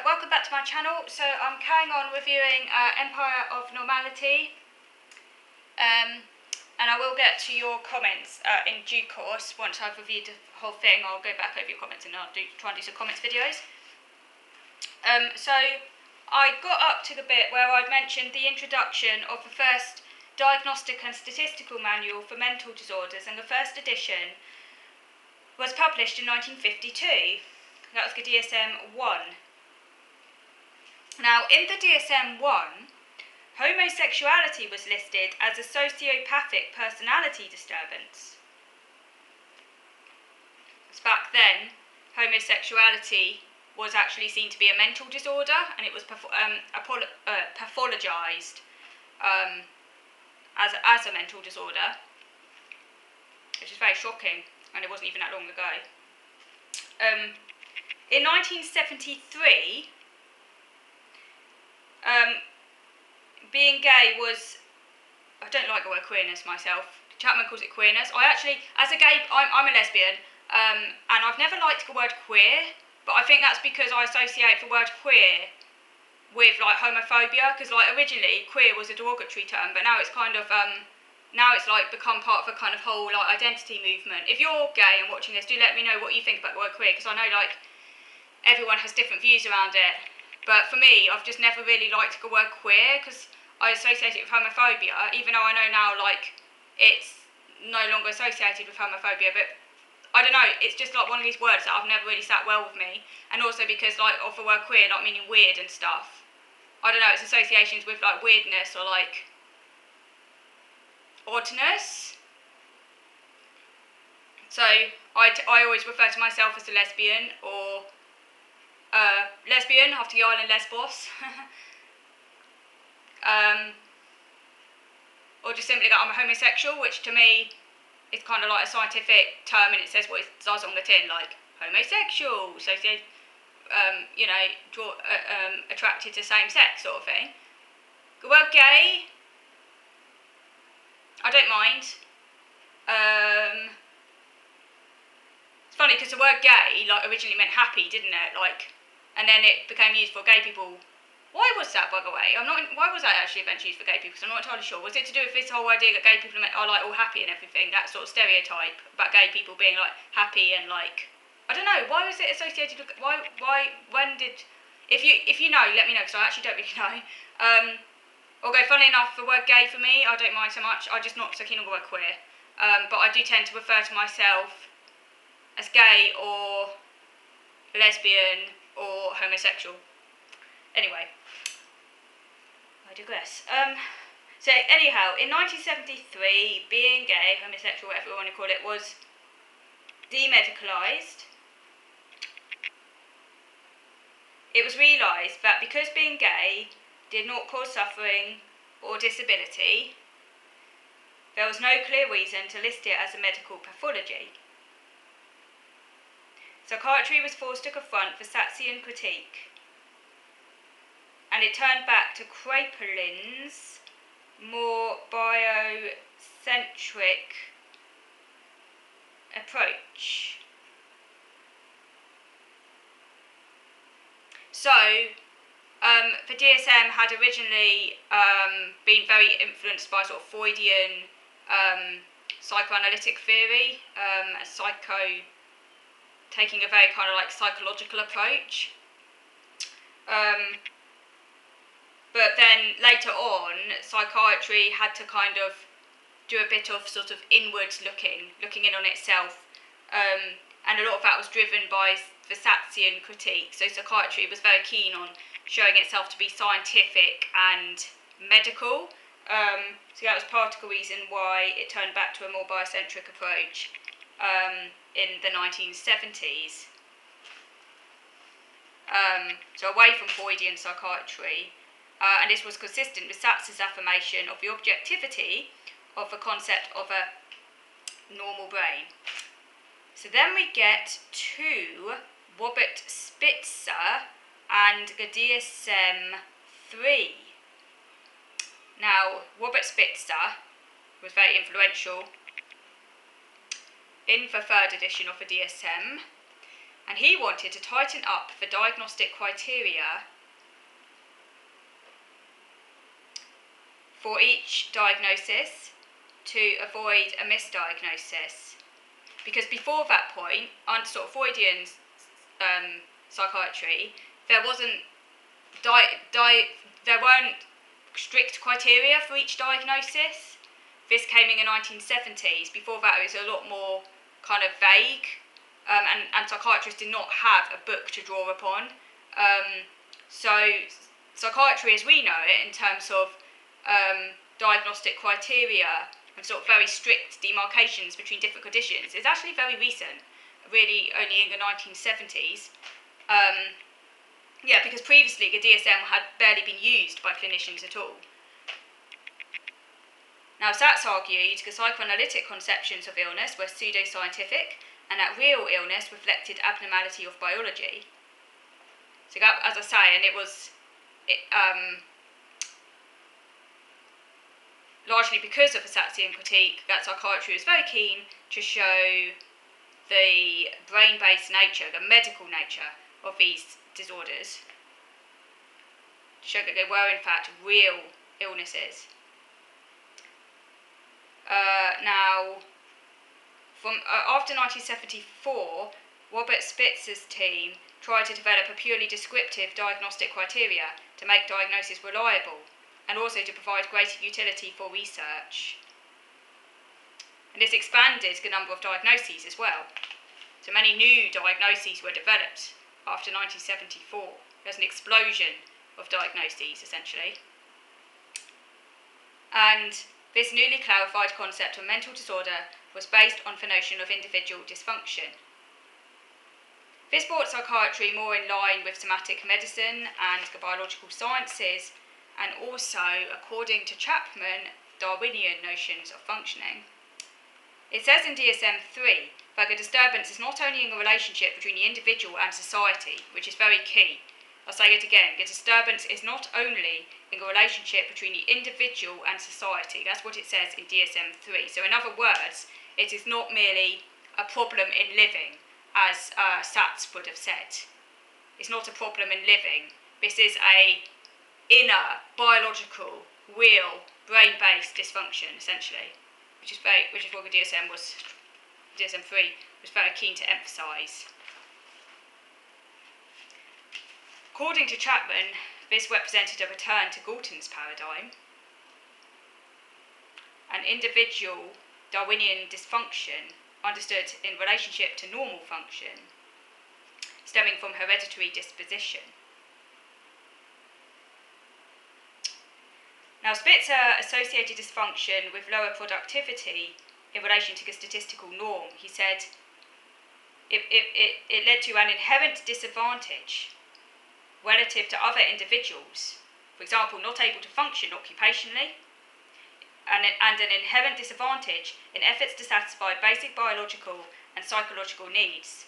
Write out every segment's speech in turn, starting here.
welcome back to my channel. So I'm carrying on reviewing Empire of Normality, and I will get to your comments in due course. Once I've reviewed the whole thing, I'll go back over your comments and I'll try and do some comments videos. So I got up to the bit where I'd mentioned the introduction of the first diagnostic and statistical manual for mental disorders, and the first edition was published in 1952. That was the DSM-1. Now, in the DSM-1, homosexuality was listed as a sociopathic personality disturbance. Because back then, homosexuality was actually seen to be a mental disorder, and it was pathologized as a mental disorder, which is very shocking, and it wasn't even that long ago. In 1973, being gay was, I don't like the word queerness myself. Chapman calls it queerness. I actually, as a gay, I'm a lesbian, and I've never liked the word queer, but I think that's because I associate the word queer with like homophobia, because like originally queer was a derogatory term, but now it's kind of, now it's like become part of a kind of whole like identity movement. If you're gay and watching this, do let me know what you think about the word queer, because I know like everyone has different views around it. But for me, I've just never really liked the word queer, because I associate it with homophobia, even though I know now, like, it's no longer associated with homophobia, but I don't know, it's just like one of these words that I've never really sat well with me, and also because, like, of the word queer not meaning weird and stuff. I don't know, it's associations with, like, weirdness or, like, oddness. So, I always refer to myself as a lesbian, or lesbian after the island Lesbos. Or just simply that I'm a homosexual, which to me is kind of like a scientific term, and it says what it says on the tin, like homosexual, so you know, attracted to same sex sort of thing. The word gay, I don't mind. It's funny because the word gay like originally meant happy, didn't it? Like, and then it became used for gay people. Why was that, by the way? Why was that actually eventually used for gay people? Because I'm not entirely sure. Was it to do with this whole idea that gay people are like all happy and everything? That sort of stereotype about gay people being like happy and like, I don't know. Why was it associated with when did? If you know, let me know, because I actually don't really know. Although funnily enough, the word gay for me, I don't mind so much. I'm just not so keen on the word queer. But I do tend to refer to myself as gay or lesbian or homosexual. Anyway, I digress. So anyhow, in 1973, being gay, homosexual, whatever you want to call it, was demedicalised. It was realised that because being gay did not cause suffering or disability, there was no clear reason to list it as a medical pathology. Psychiatry was forced to confront the Satsian critique, and it turned back to Kraepelin's more biocentric approach. So, the DSM had originally been very influenced by sort of Freudian psychoanalytic theory, taking a very kind of like psychological approach. But then later on, psychiatry had to kind of do a bit of sort of inwards looking in on itself, and a lot of that was driven by the Satsian critique. So psychiatry was very keen on showing itself to be scientific and medical. So that was part of the reason why it turned back to a more biocentric approach in the 1970s. So away from Freudian psychiatry. And this was consistent with Satz's affirmation of the objectivity of the concept of a normal brain. So then we get to Robert Spitzer and the DSM-3. Now, Robert Spitzer was very influential in the third edition of the DSM, and he wanted to tighten up the diagnostic criteria for each diagnosis to avoid a misdiagnosis. Because before that point, under sort of Freudian psychiatry, there weren't strict criteria for each diagnosis. This came in the 1970s. Before that, it was a lot more kind of vague, and psychiatrists did not have a book to draw upon. So psychiatry as we know it, in terms of diagnostic criteria and sort of very strict demarcations between different conditions, is actually very recent, really only in the 1970s. Because previously the DSM had barely been used by clinicians at all. Now, Sachs argued the psychoanalytic conceptions of illness were pseudoscientific and that real illness reflected abnormality of biology. So that, as I say, and it was largely because of the Saxian critique that psychiatry was very keen to show the brain-based nature, the medical nature of these disorders, to show that they were in fact real illnesses. Now, from after 1974, Robert Spitzer's team tried to develop a purely descriptive diagnostic criteria to make diagnosis reliable and also to provide greater utility for research. And this expanded the number of diagnoses as well. So many new diagnoses were developed after 1974. There's an explosion of diagnoses, essentially. And this newly clarified concept of mental disorder was based on the notion of individual dysfunction. This brought psychiatry more in line with somatic medicine and the biological sciences, and also, according to Chapman, Darwinian notions of functioning. It says in DSM-3 that the disturbance is not only in a relationship between the individual and society, which is very key. I'll say it again, the disturbance is not only in a relationship between the individual and society. That's what it says in DSM-3. So in other words, it is not merely a problem in living, as Sachs would have said. It's not a problem in living. This is a inner, biological, real, brain-based dysfunction, essentially, which is what the DSM-3 was very keen to emphasise. According to Chapman, this represented a return to Galton's paradigm. An individual Darwinian dysfunction understood in relationship to normal function, stemming from hereditary disposition. Now, Spitzer associated dysfunction with lower productivity in relation to the statistical norm. He said it led to an inherent disadvantage relative to other individuals, for example, not able to function occupationally, and an inherent disadvantage in efforts to satisfy basic biological and psychological needs.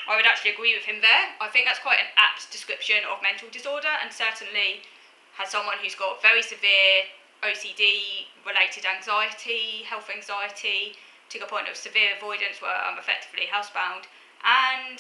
I would actually agree with him there. I think that's quite an apt description of mental disorder, and certainly as someone who's got very severe OCD-related anxiety, health anxiety, to the point of severe avoidance where I'm effectively housebound, and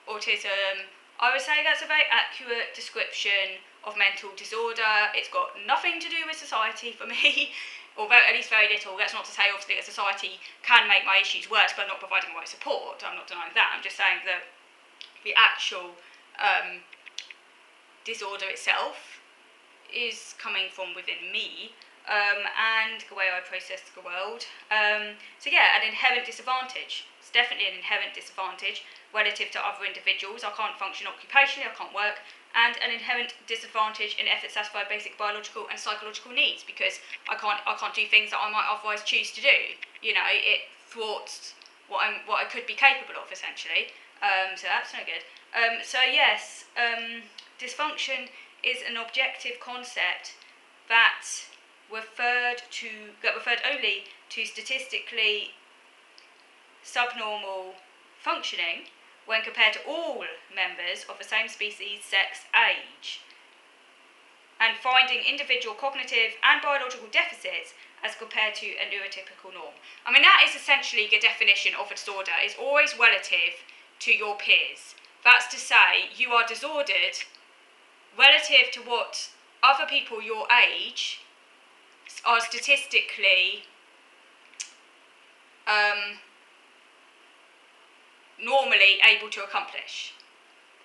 autism, I would say that's a very accurate description of mental disorder. It's got nothing to do with society for me, or at least very little. That's not to say, obviously, that society can make my issues worse by not providing the right support. I'm not denying that. I'm just saying that the actual disorder itself is coming from within me, and the way I process the world. An inherent disadvantage. It's definitely an inherent disadvantage relative to other individuals. I can't function occupationally, I can't work, and an inherent disadvantage in efforts to satisfy basic biological and psychological needs, because I can't do things that I might otherwise choose to do. You know, it thwarts what I could be capable of, essentially. So that's no good. Dysfunction is an objective concept that referred only to statistically subnormal functioning when compared to all members of the same species, sex, age. and finding individual cognitive and biological deficits as compared to a neurotypical norm. I mean, that is essentially the definition of a disorder. It's always relative to your peers. That's to say, you are disordered relative to what other people your age are statistically normally able to accomplish.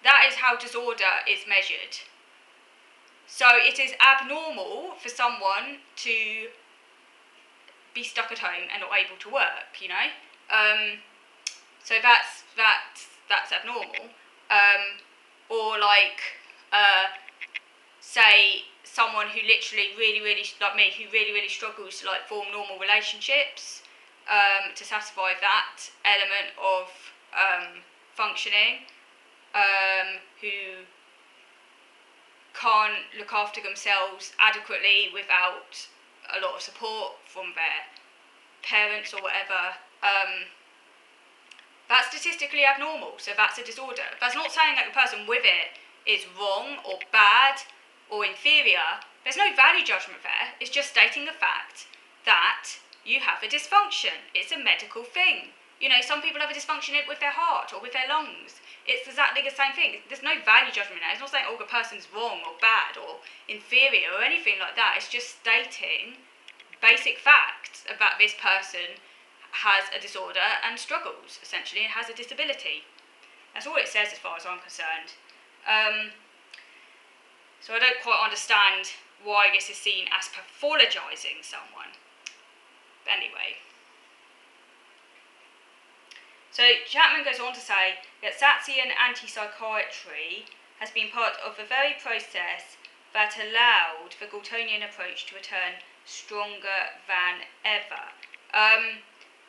That is how disorder is measured. So it is abnormal for someone to be stuck at home and not able to work, you know. So that's abnormal. Or like, say someone who literally really like me, who really struggles to like form normal relationships, to satisfy that element of functioning, who can't look after themselves adequately without a lot of support from their parents or whatever. That's statistically abnormal, so that's a disorder. That's not saying that the person with it is wrong or bad or inferior. There's no value judgment there. It's just stating the fact that you have a dysfunction. It's a medical thing. You know, some people have a dysfunction with their heart or with their lungs. It's exactly the same thing. There's no value judgment there. It's not saying, oh, the person's wrong or bad or inferior or anything like that. It's just stating basic facts about this person has a disorder and struggles, essentially, and has a disability. That's all it says as far as I'm concerned. So I don't quite understand why this is seen as pathologising someone. But anyway. So Chapman goes on to say that Satzian anti-psychiatry has been part of the very process that allowed the Galtonian approach to return stronger than ever. I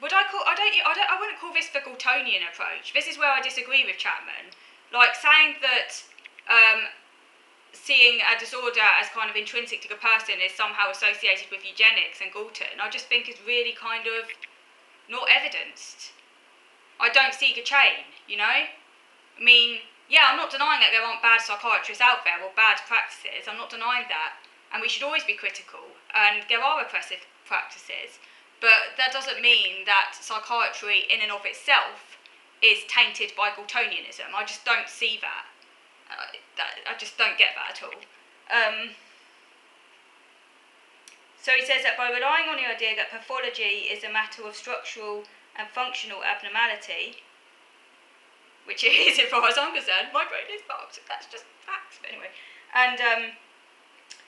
wouldn't call this the Galtonian approach. This is where I disagree with Chapman. Like saying that seeing a disorder as kind of intrinsic to the person is somehow associated with eugenics and Galton, I just think is really kind of not evidenced. I don't see the chain, you know? I mean, yeah, I'm not denying that there aren't bad psychiatrists out there or bad practices. I'm not denying that. And we should always be critical. And there are oppressive practices. But that doesn't mean that psychiatry in and of itself is tainted by Galtonianism. I just don't see that. I just don't get that at all. So he says that by relying on the idea that pathology is a matter of structural and functional abnormality, which it is as far as I'm concerned, my brain is fucked, that's just facts, but anyway. And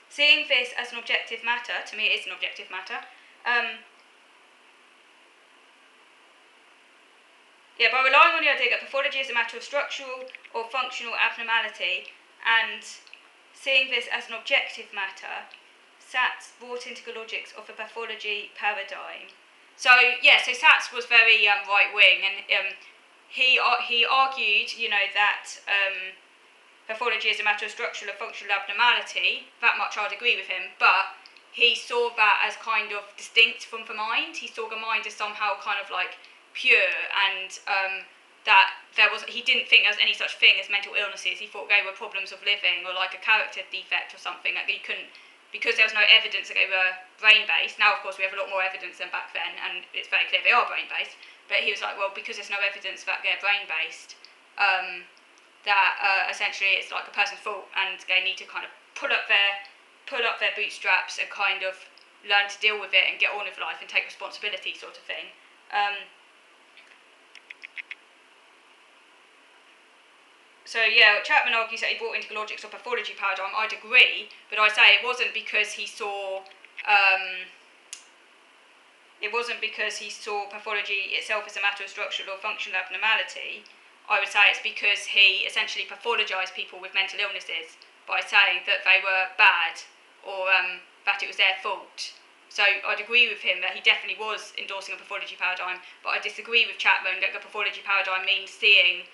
seeing this as an objective matter, to me it is an objective matter, by relying on the idea that pathology is a matter of structural or functional abnormality, and seeing this as an objective matter, Satz brought into the logics of the pathology paradigm. So Satz was very right-wing, and he argued, that pathology is a matter of structural or functional abnormality. That much I'd agree with him, but he saw that as kind of distinct from the mind. He saw the mind as somehow kind of like pure, and that he didn't think there was any such thing as mental illnesses. He thought they were problems of living or like a character defect or something that you couldn't, because there was no evidence that they were brain-based. Now, of course, we have a lot more evidence than back then, and it's very clear they are brain-based. But he was like, well, because there's no evidence that they're brain-based, that essentially it's like a person's fault, and they need to kind of pull up their bootstraps and kind of learn to deal with it and get on with life and take responsibility, sort of thing. Chapman argues that he brought into the logics of pathology paradigm. I'd agree, but I'd say it wasn't because he saw pathology itself as a matter of structural or functional abnormality. I would say it's because he essentially pathologised people with mental illnesses by saying that they were bad or that it was their fault. So I'd agree with him that he definitely was endorsing a pathology paradigm, but I disagree with Chapman that the pathology paradigm means seeing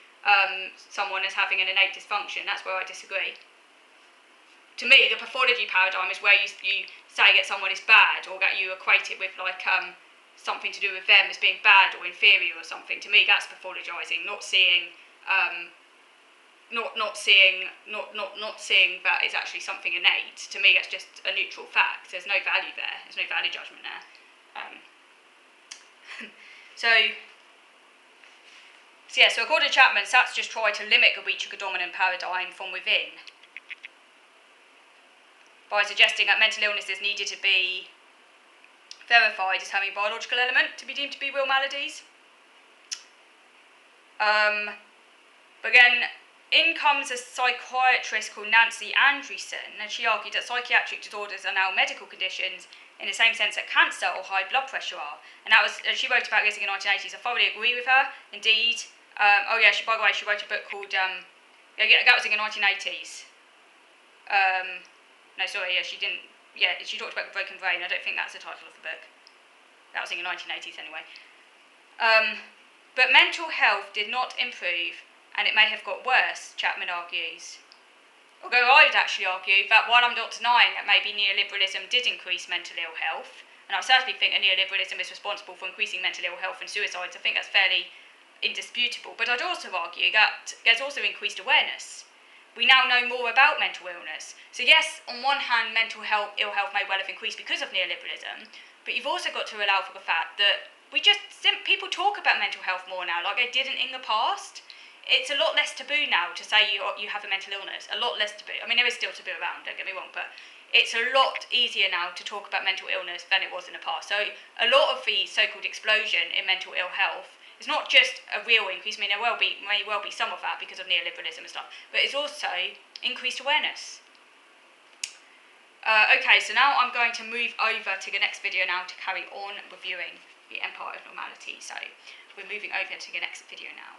someone as having an innate dysfunction. That's where I disagree. To me, the pathology paradigm is where you say that someone is bad, or that you equate it with like something to do with them as being bad or inferior or something. To me, that's pathologising, not seeing not seeing that it's actually something innate. To me, it's just a neutral fact. There's no value there. There's no value judgment there. So according to Chapman, Sats just tried to limit the Weechika dominant paradigm from within by suggesting that mental illnesses needed to be verified as having a biological element to be deemed to be real maladies. But again, in comes a psychiatrist called Nancy Andreessen, and she argued that psychiatric disorders are now medical conditions in the same sense that cancer or high blood pressure are. And that was, she wrote about this in the 1980s. I thoroughly agree with her, indeed. By the way, she wrote a book called, that was in the 1980s. She talked about the broken brain. I don't think that's the title of the book. That was in the 1980s anyway. But mental health did not improve, and it may have got worse, Chapman argues. Although I would actually argue that while I'm not denying that maybe neoliberalism did increase mental ill health, and I certainly think that neoliberalism is responsible for increasing mental ill health and suicides, I think that's fairly indisputable. But I'd also argue that there's also increased awareness. We now know more about mental illness. So yes, on one hand, mental ill health may well have increased because of neoliberalism, but you've also got to allow for the fact that people talk about mental health more now, like they didn't in the past. It's a lot less taboo now to say you have a mental illness. A lot less taboo. I mean, there is still taboo around, don't get me wrong, but it's a lot easier now to talk about mental illness than it was in the past. So a lot of the so-called explosion in mental ill health is not just a real increase. I mean, may well be some of that because of neoliberalism and stuff, but it's also increased awareness. Okay, so now I'm going to move over to the next video now to carry on reviewing the Empire of Normality. So we're moving over to the next video now.